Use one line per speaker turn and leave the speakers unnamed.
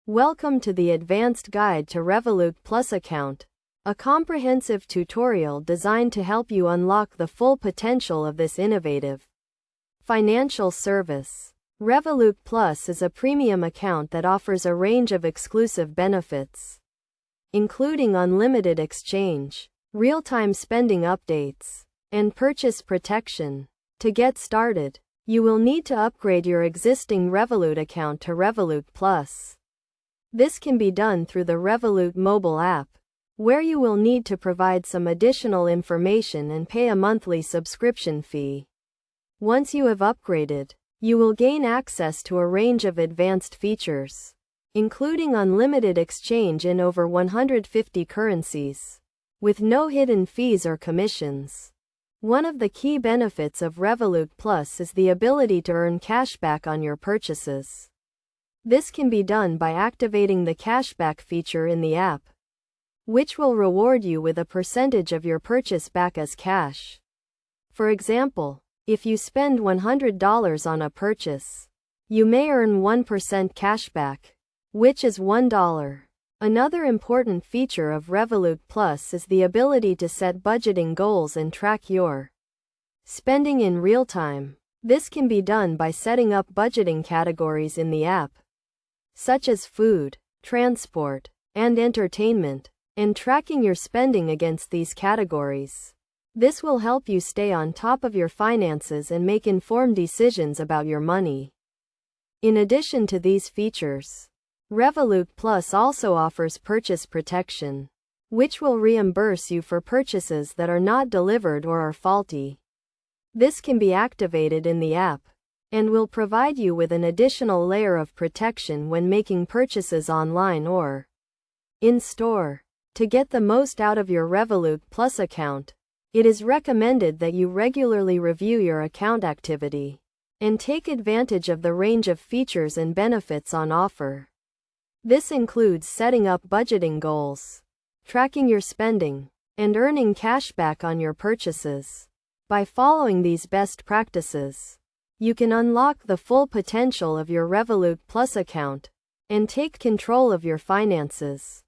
Welcome to the Advanced Guide to Revolut Plus account, a comprehensive tutorial designed to help you unlock the full potential of this innovative financial service. Revolut Plus is a premium account that offers a range of exclusive benefits, including unlimited exchange, real-time spending updates, and purchase protection. To get started, you will need to upgrade your existing Revolut account to Revolut Plus. This can be done through the Revolut mobile app, where you will need to provide some additional information and pay a monthly subscription fee. Once you have upgraded, you will gain access to a range of advanced features, including unlimited exchange in over 150 currencies, with no hidden fees or commissions. One of the key benefits of Revolut Plus is the ability to earn cashback on your purchases. This can be done by activating the cashback feature in the app, which will reward you with a percentage of your purchase back as cash. For example, if you spend $100 on a purchase, you may earn 1% cashback, which is $1. Another important feature of Revolut Plus is the ability to set budgeting goals and track your spending in real time. This can be done by setting up budgeting categories in the app, such as food, transport, and entertainment, and tracking your spending against these categories. This will help you stay on top of your finances and make informed decisions about your money. In addition to these features, Revolut Plus also offers purchase protection, which will reimburse you for purchases that are not delivered or are faulty. This can be activated in the app, and will provide you with an additional layer of protection when making purchases online or in-store. To get the most out of your Revolut Plus account, it is recommended that you regularly review your account activity and take advantage of the range of features and benefits on offer. This includes setting up budgeting goals, tracking your spending, and earning cash back on your purchases. By following these best practices, you can unlock the full potential of your Revolut Plus account and take control of your finances.